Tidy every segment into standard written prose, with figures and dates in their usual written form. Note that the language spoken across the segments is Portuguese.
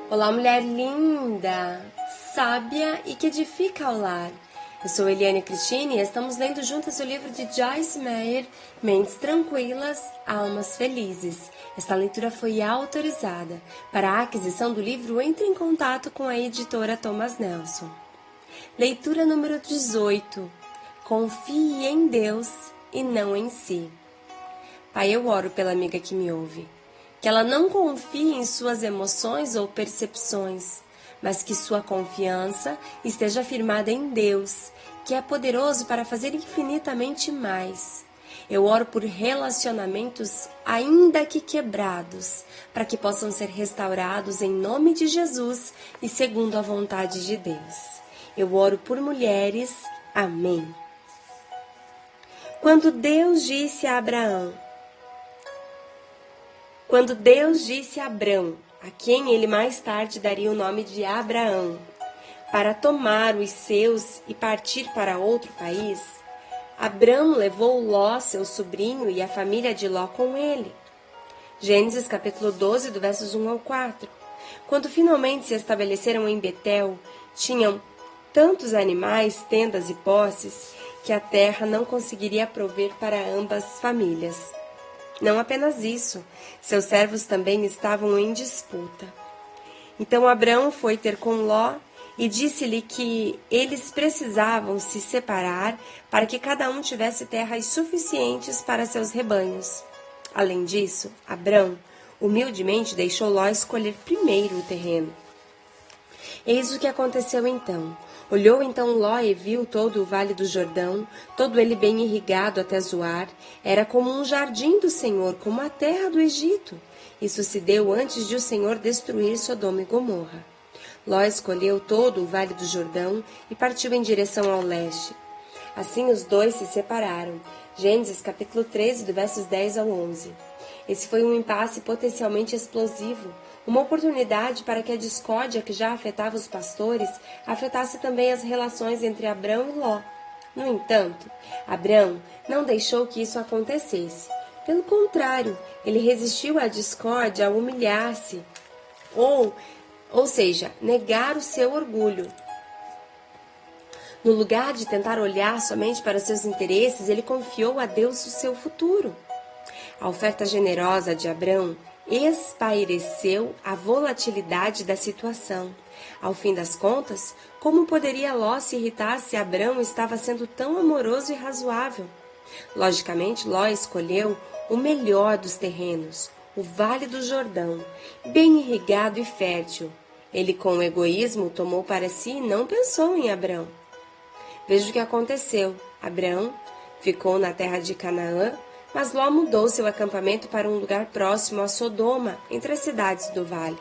Olá, mulher linda, sábia e que edifica ao lar. Eu sou Eliane Cristine e estamos lendo juntas o livro de Joyce Meyer, Mentes Tranquilas, Almas Felizes. Esta leitura foi autorizada. Para a aquisição do livro, entre em contato com a editora Thomas Nelson. Leitura número 18. Confie em Deus e não em si. Pai, eu oro pela amiga que me ouve. Que ela não confie em suas emoções ou percepções, mas que sua confiança esteja firmada em Deus, que é poderoso para fazer infinitamente mais. Eu oro por relacionamentos ainda que quebrados, para que possam ser restaurados em nome de Jesus e segundo a vontade de Deus. Eu oro por mulheres. Amém. Quando Deus disse a Abrão, a quem ele mais tarde daria o nome de Abraão, para tomar os seus e partir para outro país, Abrão levou Ló, seu sobrinho, e a família de Ló com ele. Gênesis capítulo 12, do versos 1 ao 4. Quando finalmente se estabeleceram em Betel, tinham tantos animais, tendas e posses, que a terra não conseguiria prover para ambas famílias. Não apenas isso, seus servos também estavam em disputa. Então Abrão foi ter com Ló e disse-lhe que eles precisavam se separar para que cada um tivesse terras suficientes para seus rebanhos. Além disso, Abrão humildemente deixou Ló escolher primeiro o terreno. Eis o que aconteceu então. Olhou então Ló e viu todo o vale do Jordão, todo ele bem irrigado até Zoar. Era como um jardim do Senhor, como a terra do Egito. Isso se deu antes de o Senhor destruir Sodoma e Gomorra. Ló escolheu todo o vale do Jordão e partiu em direção ao leste. Assim os dois se separaram. Gênesis capítulo 13, do versos 10 ao 11. Esse foi um impasse potencialmente explosivo, uma oportunidade para que a discórdia que já afetava os pastores afetasse também as relações entre Abrão e Ló. No entanto, Abrão não deixou que isso acontecesse. Pelo contrário, ele resistiu à discórdia ao humilhar-se, ou seja, negar o seu orgulho. No lugar de tentar olhar somente para seus interesses, ele confiou a Deus o seu futuro. A oferta generosa de Abrão espaireceu a volatilidade da situação. Ao fim das contas, como poderia Ló se irritar se Abrão estava sendo tão amoroso e razoável? Logicamente, Ló escolheu o melhor dos terrenos, o Vale do Jordão, bem irrigado e fértil. Ele, com egoísmo, tomou para si e não pensou em Abrão. Veja o que aconteceu. Abrão ficou na terra de Canaã, mas Ló mudou seu acampamento para um lugar próximo a Sodoma, entre as cidades do vale.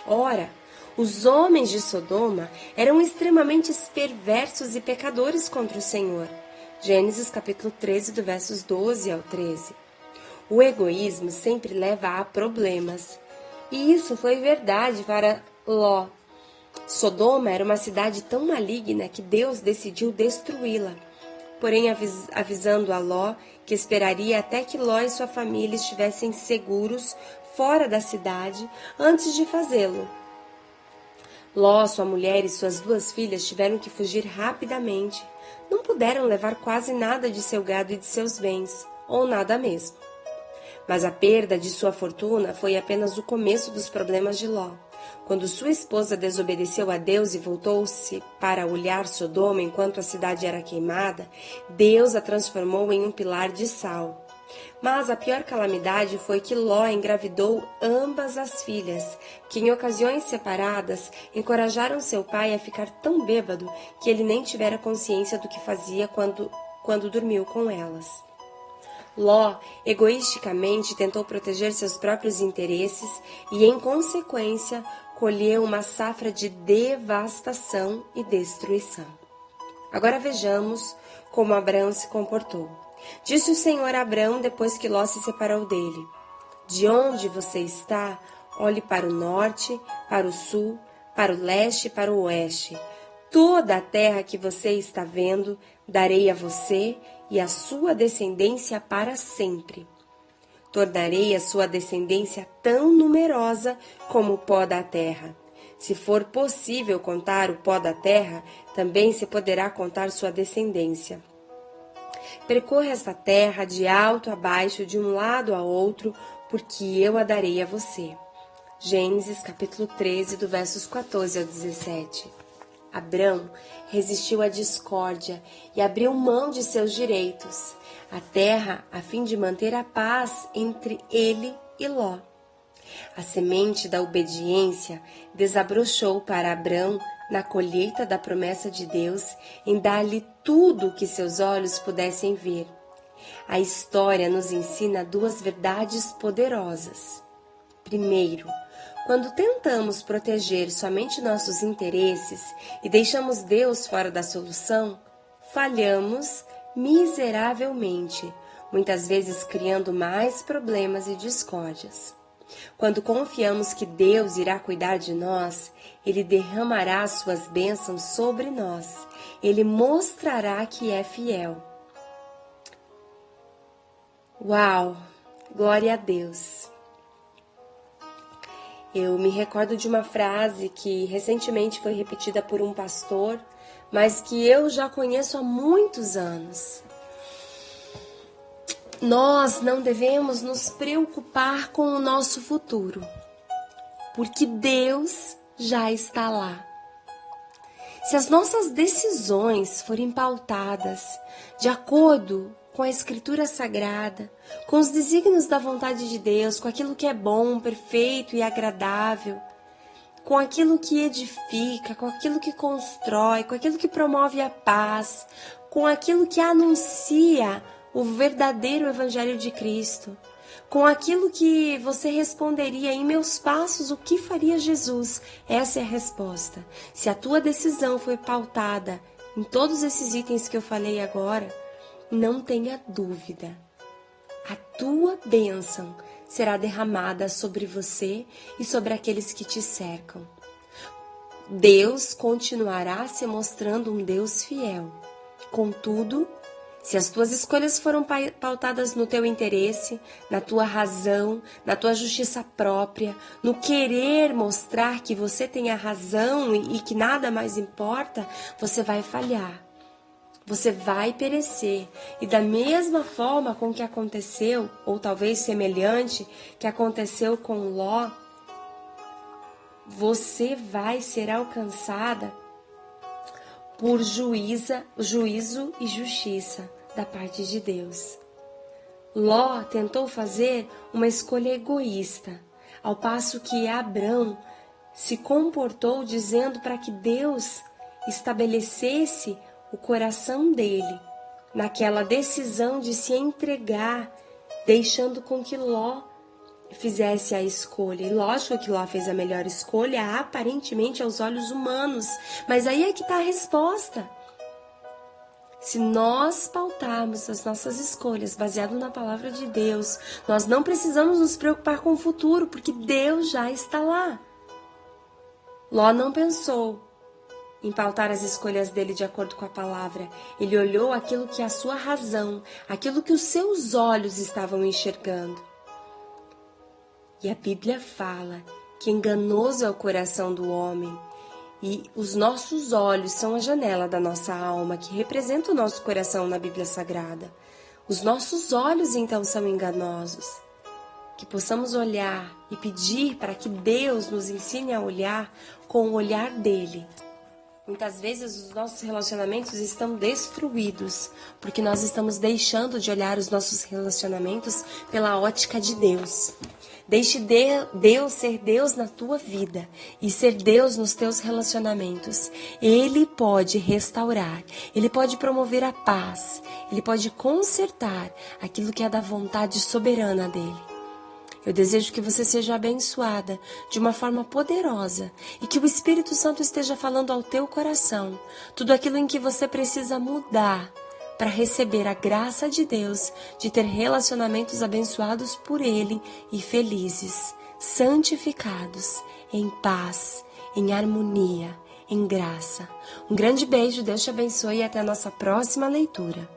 Ora, os homens de Sodoma eram extremamente perversos e pecadores contra o Senhor. Gênesis capítulo 13, do versos 12 ao 13. O egoísmo sempre leva a problemas. E isso foi verdade para Ló. Sodoma era uma cidade tão maligna que Deus decidiu destruí-la. Porém, avisando a Ló que esperaria até que Ló e sua família estivessem seguros fora da cidade antes de fazê-lo. Ló, sua mulher e suas 2 filhas tiveram que fugir rapidamente. Não puderam levar quase nada de seu gado e de seus bens, ou nada mesmo. Mas a perda de sua fortuna foi apenas o começo dos problemas de Ló. Quando sua esposa desobedeceu a Deus e voltou-se para olhar Sodoma enquanto a cidade era queimada, Deus a transformou em um pilar de sal. Mas a pior calamidade foi que Ló engravidou ambas as filhas, que em ocasiões separadas encorajaram seu pai a ficar tão bêbado que ele nem tivera consciência do que fazia quando dormiu com elas. Ló, egoisticamente, tentou proteger seus próprios interesses e, em consequência, colheu uma safra de devastação e destruição. Agora vejamos como Abrão se comportou. Disse o Senhor a Abrão depois que Ló se separou dele: De onde você está, olhe para o norte, para o sul, para o leste e para o oeste. Toda a terra que você está vendo, darei a você e a sua descendência para sempre. Tornarei a sua descendência tão numerosa como o pó da terra. Se for possível contar o pó da terra, também se poderá contar sua descendência. Percorra esta terra de alto a baixo, de um lado a outro, porque eu a darei a você. Gênesis capítulo 13, do versos 14 ao 17. Abrão resistiu à discórdia e abriu mão de seus direitos, a terra a fim de manter a paz entre ele e Ló. A semente da obediência desabrochou para Abrão na colheita da promessa de Deus em dar-lhe tudo o que seus olhos pudessem ver. A história nos ensina duas verdades poderosas. Primeiro, quando tentamos proteger somente nossos interesses e deixamos Deus fora da solução, falhamos miseravelmente, muitas vezes criando mais problemas e discórdias. Quando confiamos que Deus irá cuidar de nós, Ele derramará suas bênçãos sobre nós. Ele mostrará que é fiel. Uau! Glória a Deus! Eu me recordo de uma frase que recentemente foi repetida por um pastor, mas que eu já conheço há muitos anos. Nós não devemos nos preocupar com o nosso futuro, porque Deus já está lá. Se as nossas decisões forem pautadas de acordo com a Escritura Sagrada, com os desígnios da vontade de Deus, com aquilo que é bom, perfeito e agradável, com aquilo que edifica, com aquilo que constrói, com aquilo que promove a paz, com aquilo que anuncia o verdadeiro Evangelho de Cristo, com aquilo que você responderia em meus passos, o que faria Jesus? Essa é a resposta. Se a tua decisão foi pautada em todos esses itens que eu falei agora, não tenha dúvida, a tua bênção será derramada sobre você e sobre aqueles que te cercam. Deus continuará se mostrando um Deus fiel. Contudo, se as tuas escolhas foram pautadas no teu interesse, na tua razão, na tua justiça própria, no querer mostrar que você tem a razão e que nada mais importa, você vai falhar. Você vai perecer. E da mesma forma com que aconteceu, ou talvez semelhante, que aconteceu com Ló, você vai ser alcançada por juízo e justiça da parte de Deus. Ló tentou fazer uma escolha egoísta, ao passo que Abrão se comportou dizendo para que Deus estabelecesse o coração dele naquela decisão de se entregar, deixando com que Ló fizesse a escolha. E lógico que Ló fez a melhor escolha, aparentemente aos olhos humanos, mas aí é que está a resposta. Se nós pautarmos as nossas escolhas baseado na palavra de Deus, nós não precisamos nos preocupar com o futuro, porque Deus já está lá. Ló não pensou em pautar as escolhas dele de acordo com a palavra. Ele olhou aquilo que a sua razão, aquilo que os seus olhos estavam enxergando. E a Bíblia fala que enganoso é o coração do homem, e os nossos olhos são a janela da nossa alma, que representa o nosso coração na Bíblia Sagrada. Os nossos olhos, então, são enganosos. Que possamos olhar e pedir para que Deus nos ensine a olhar com o olhar dele. Muitas vezes os nossos relacionamentos estão destruídos, porque nós estamos deixando de olhar os nossos relacionamentos pela ótica de Deus. Deixe Deus ser Deus na tua vida e ser Deus nos teus relacionamentos. Ele pode restaurar, Ele pode promover a paz, Ele pode consertar aquilo que é da vontade soberana dEle. Eu desejo que você seja abençoada de uma forma poderosa e que o Espírito Santo esteja falando ao teu coração tudo aquilo em que você precisa mudar para receber a graça de Deus de ter relacionamentos abençoados por Ele e felizes, santificados, em paz, em harmonia, em graça. Um grande beijo, Deus te abençoe e até a nossa próxima leitura.